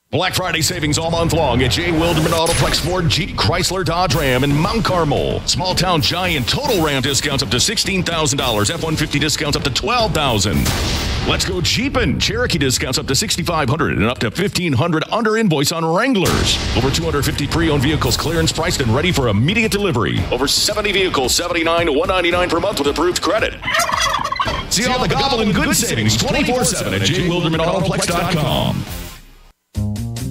Black Friday savings all month long at J. Wilderman Autoplex Ford, Jeep, Chrysler, Dodge, Ram, and Mount Carmel. Small town giant total Ram discounts up to $16,000. F-150 discounts up to $12,000. Let's go Jeepin'. Cherokee discounts up to $6,500 and up to $1,500 under invoice on Wranglers. Over 250 pre-owned vehicles clearance priced and ready for immediate delivery. Over 70 vehicles, $79 to $199 per month with approved credit. See all the gobbling good savings 24/7 at jwildermanautoplex.com.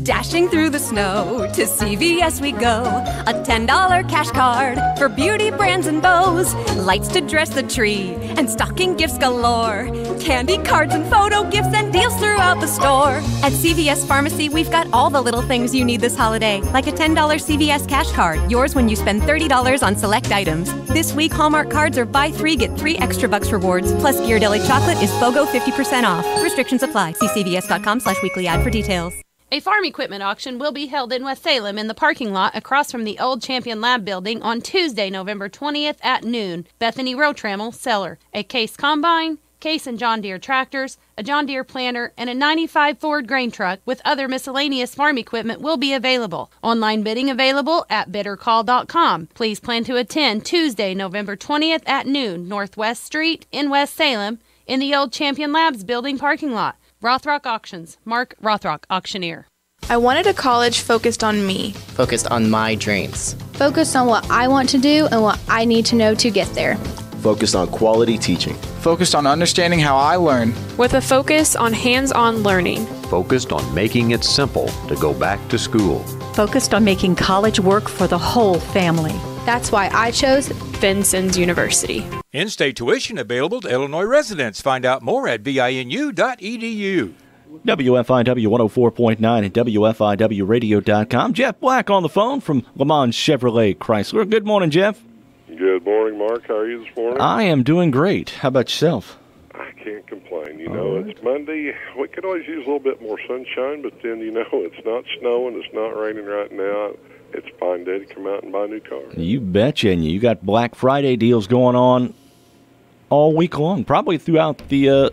Dashing through the snow to CVS we go. A $10 cash card for beauty brands and bows. Lights to dress the tree and stocking gifts galore. Candy cards and photo gifts and deals throughout the store. At CVS Pharmacy, we've got all the little things you need this holiday. Like a $10 CVS cash card, yours when you spend $30 on select items. This week, Hallmark cards are buy 3, get 3 extra bucks rewards. Plus, Ghirardelli chocolate is BOGO 50% off. Restrictions apply. See cvs.com/weekly ad for details. A farm equipment auction will be held in West Salem in the parking lot across from the old Champion Lab building on Tuesday, November 20th at noon. Bethany Row Trammell, seller. A Case Combine, Case and John Deere tractors, a John Deere planter, and a 95 Ford grain truck with other miscellaneous farm equipment will be available. Online bidding available at biddercall.com. Please plan to attend Tuesday, November 20th at noon, Northwest Street in West Salem in the old Champion Labs building parking lot. Rothrock Auctions. Mark Rothrock, auctioneer. I wanted a college focused on me. Focused on my dreams. Focused on what I want to do and what I need to know to get there. Focused on quality teaching. Focused on understanding how I learn. With a focus on hands-on learning. Focused on making it simple to go back to school. Focused on making college work for the whole family. That's why I chose Vincennes University. In-state tuition available to Illinois residents. Find out more at vinu.edu. WFIW 104.9 and WFIWradio.com. Jeff Black on the phone from Le Mans Chevrolet Chrysler. Good morning, Jeff. Good morning, Mark. How are you this morning? I am doing great. How about yourself? I can't complain. You know, it's Monday. We could always use a little bit more sunshine, but then, you know, it's not snowing. It's not raining right now. It's a fine day to come out and buy a new car. You betcha. And you got Black Friday deals going on all week long, probably throughout the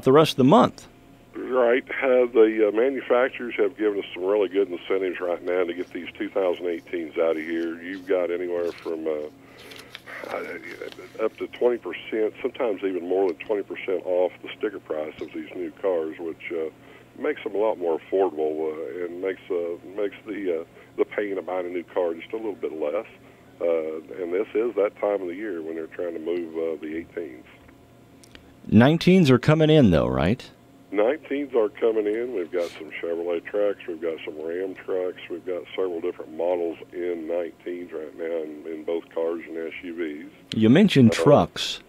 rest of the month. Right. The manufacturers have given us some really good incentives right now to get these 2018s out of here. You've got anywhere from up to 20%, sometimes even more than 20% off the sticker price of these new cars, which makes them a lot more affordable and makes the pain of buying a new car just a little bit less. And this is that time of the year when they're trying to move the 18s. 19s are coming in, though, right? 19s are coming in. We've got some Chevrolet trucks. We've got some Ram trucks. We've got several different models in 19s right now in both cars and SUVs. You mentioned trucks.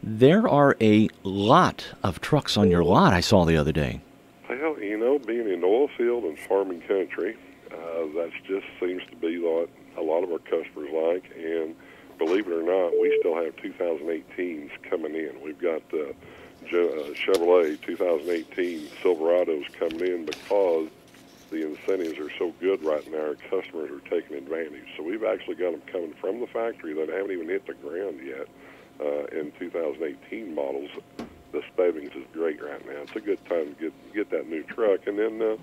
There are a lot of trucks on your lot I saw the other day. Well, you know, being in oil field and farming country, that just seems to be what a lot of our customers like. And believe it or not, we still have 2018s coming in. We've got Chevrolet 2018 Silverados coming in because the incentives are so good right now. Our customers are taking advantage. So we've actually got them coming from the factory that haven't even hit the ground yet. In 2018 models, the savings is great right now. It's a good time to get that new truck. And then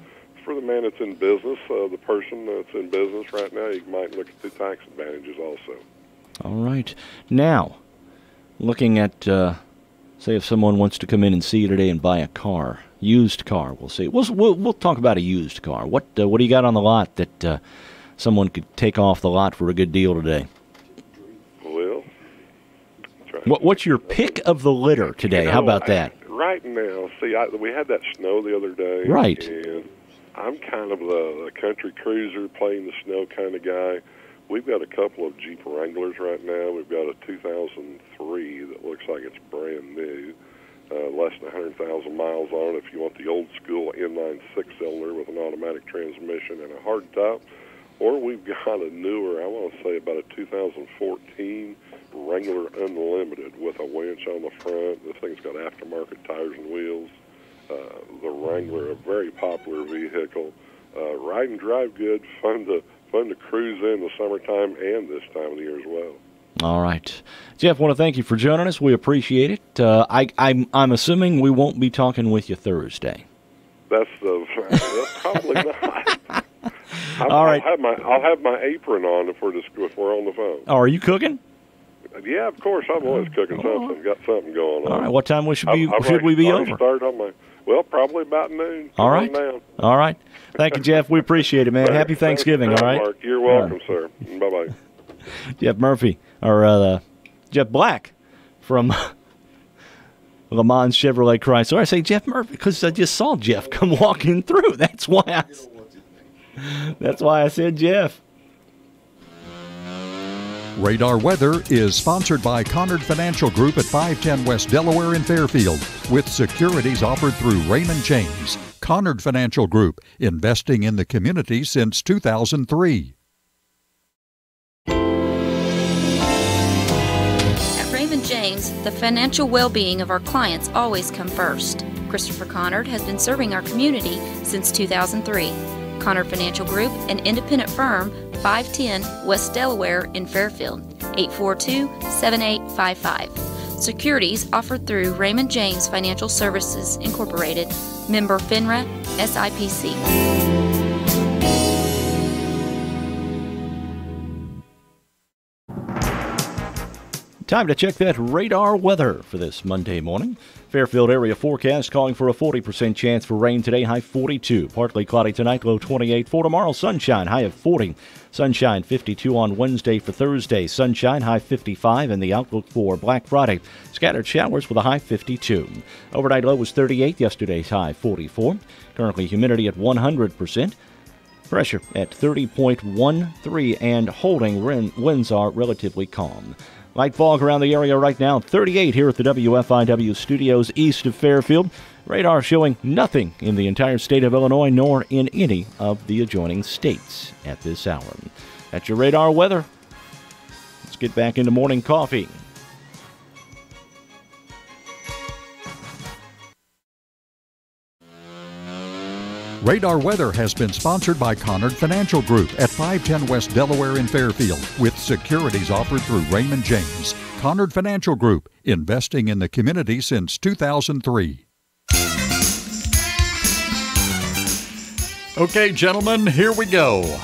for the man that's in business, the person that's in business right now, you might look at the tax advantages also. All right. Now, looking at, say, if someone wants to come in and see you today and buy a car, used car, we'll see. We'll talk about a used car. What do you got on the lot that someone could take off the lot for a good deal today? Well, what's your pick of the litter today? How about that? Right now, see, we had that snow the other day. Right. And I'm kind of the country cruiser, playing the snow kind of guy. We've got a couple of Jeep Wranglers right now. We've got a 2003 that looks like it's brand new, less than 100,000 miles on it if you want the old school inline six-cylinder with an automatic transmission and a hard top. Or we've got a newer, I want to say about a 2014 Wrangler Unlimited with a winch on the front. This thing's got aftermarket tires and wheels. The Wrangler, a very popular vehicle. Ride and drive good, fun to cruise in the summertime and this time of the year as well. All right. Jeff, I want to thank you for joining us. We appreciate it. I'm assuming we won't be talking with you Thursday. That's probably not. All right. I'll have my apron on if we're on the phone. Oh, are you cooking? Yeah, of course. I'm always cooking something. Got something going on. All right. What time should we be over? Probably about noon. All right. All right. Thank you, Jeff. We appreciate it, man. Happy Thanksgiving, all right? Mark. You're welcome, sir. Bye-bye. Jeff Murphy, or Jeff Black from Le Mans Chevrolet Chrysler. I say Jeff Murphy because I just saw Jeff come walking through. That's why I said Jeff. Radar Weather is sponsored by Conard Financial Group at 510 West Delaware in Fairfield, with securities offered through Raymond James. Conard Financial Group, investing in the community since 2003. At Raymond James, the financial well-being of our clients always come first. Christopher Conard has been serving our community since 2003. Conard Financial Group, an independent firm, 510 West Delaware in Fairfield, 842-7855. Securities offered through Raymond James Financial Services Incorporated, member FINRA, SIPC. Time to check that radar weather for this Monday morning. Fairfield area forecast calling for a 40% chance for rain today, high 42. Partly cloudy tonight, low 28. For tomorrow, sunshine, high of 40. Sunshine 52 on Wednesday. For Thursday, sunshine, high 55. And the outlook for Black Friday, scattered showers with a high 52. Overnight low was 38. Yesterday's high 44. Currently humidity at 100%. Pressure at 30.13 and holding. Winds are relatively calm. Light fog around the area right now, 38 here at the WFIW studios east of Fairfield. Radar showing nothing in the entire state of Illinois nor in any of the adjoining states at this hour. That's your radar weather. Let's get back into morning coffee. Radar Weather has been sponsored by Conard Financial Group at 510 West Delaware in Fairfield, with securities offered through Raymond James. Conard Financial Group, investing in the community since 2003. Okay, gentlemen, here we go.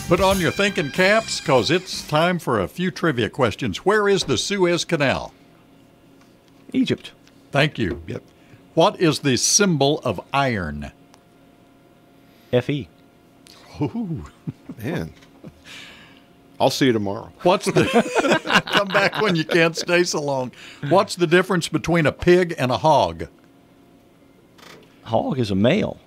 Put on your thinking caps, because it's time for a few trivia questions. Where is the Suez Canal? Egypt. Thank you. Yep. What is the symbol of iron? F-E. Ooh. Man. I'll see you tomorrow. What's the come back when you can't stay so long? What's the difference between a pig and a hog? Hog is a male.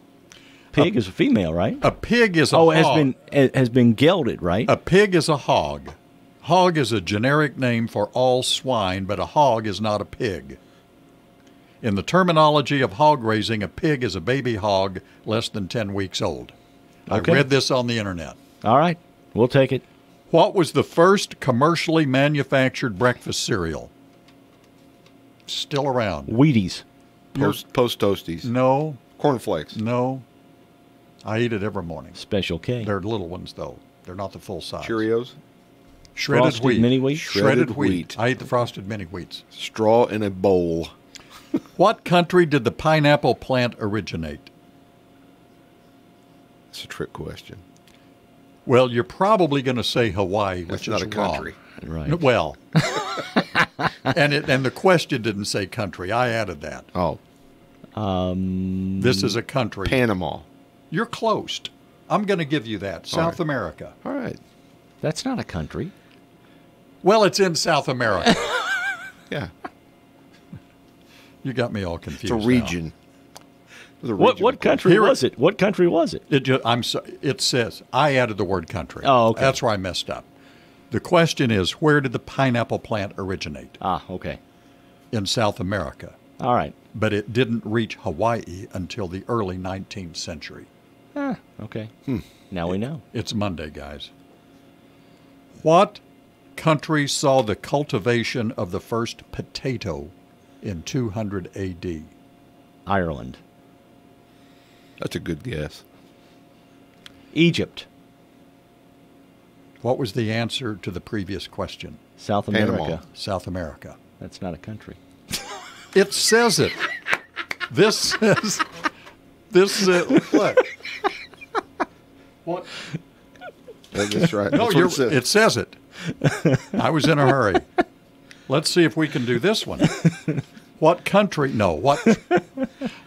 Pig is a female, right? A pig is a hog. has been gelded, right? A pig is a hog. Hog is a generic name for all swine, but a hog is not a pig. In the terminology of hog raising, a pig is a baby hog less than 10 weeks old. Okay. I read this on the internet. All right. We'll take it. What was the first commercially manufactured breakfast cereal? Still around. Wheaties. Post Toasties. No. Cornflakes. No. I eat it every morning. Special K. They're little ones, though. They're not the full size. Cheerios. Shredded Frosted wheat. Mini Wheat? Shredded wheat. I eat the frosted mini wheats. Straw in a bowl. What country did the pineapple plant originate? It's a trick question. Well, you're probably going to say Hawaii, which That's is not a country. Wrong. Right. Well, and the question didn't say country. I added that. Oh. This is a country. Panama. You're close. I'm going to give you that. South right. America. All right. That's not a country. Well, it's in South America. Yeah. You got me all confused. It's a region. What country was it? What country was it? It says, I added the word country. Oh, okay. That's where I messed up. The question is, where did the pineapple plant originate? Ah, okay. In South America. All right. But it didn't reach Hawaii until the early 19th century. Ah, okay. Now we know. It's Monday, guys. What country saw the cultivation of the first potato in 200 A.D.? Ireland. That's a good guess. Egypt. What was the answer to the previous question? South Panama. America. South America. That's not a country. It says it. This says, what? What? That's right. No, That's it says it. I was in a hurry. Let's see if we can do this one. What country? No.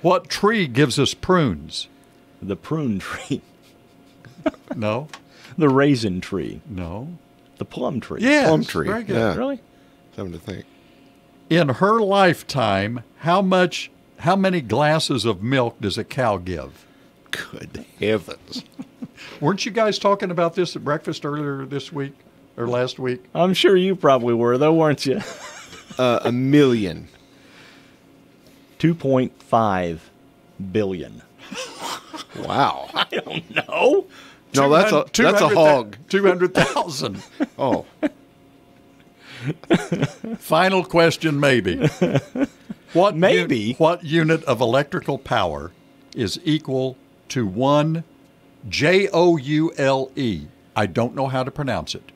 What tree gives us prunes? The prune tree. No. The raisin tree. No. The plum tree. Yes, Plum tree. very good. Yeah. Really? Something to think. In her lifetime, how many glasses of milk does a cow give? Good heavens. Weren't you guys talking about this at breakfast earlier this week or last week? I'm sure you probably were, though, weren't you? 1 million. 2.5 billion. Wow. I don't know. No, that's a hog. 200,000. Oh. Final question, maybe. What unit of electrical power is equal to 1 Joule? I don't know how to pronounce it.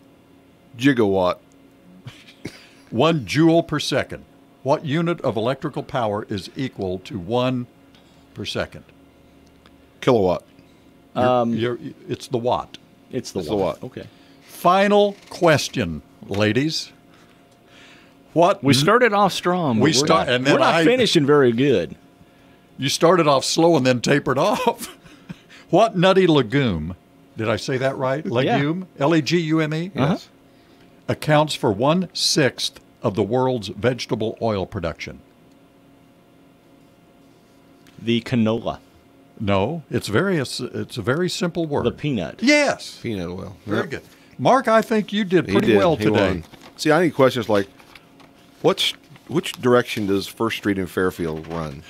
Gigawatt. 1 joule per second. What unit of electrical power is equal to 1 per second? Kilowatt. It's the watt. It's the watt. Okay. Final question, ladies. We started off strong. We're not finishing very good. You started off slow and then tapered off. What nutty legume? Did I say that right? Legume? Yeah. Legume? Yes. Accounts for 1/6 of the world's vegetable oil production. The canola. No, it's a very simple word. The peanut. Yes. Peanut oil. Very good. Mark, I think you did pretty well He today. won. See, I need questions like, which direction does First Street in Fairfield run?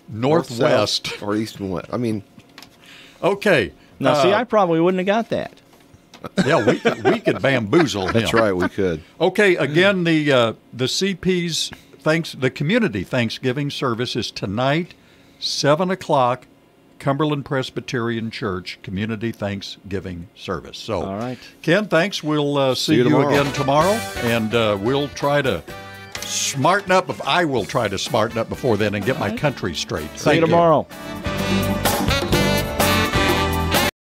Northwest. North, south, or east and west? I mean. Okay. Now, see, I probably wouldn't have got that. Yeah, we could bamboozle him. That's right, we could. Okay, again, the CP's the community Thanksgiving service is tonight, 7:00, Cumberland Presbyterian Church Community Thanksgiving service. So, all right, Ken, thanks. We'll see you again tomorrow, and we'll try to smarten up. I will try to smarten up before then and get my country straight. See you tomorrow.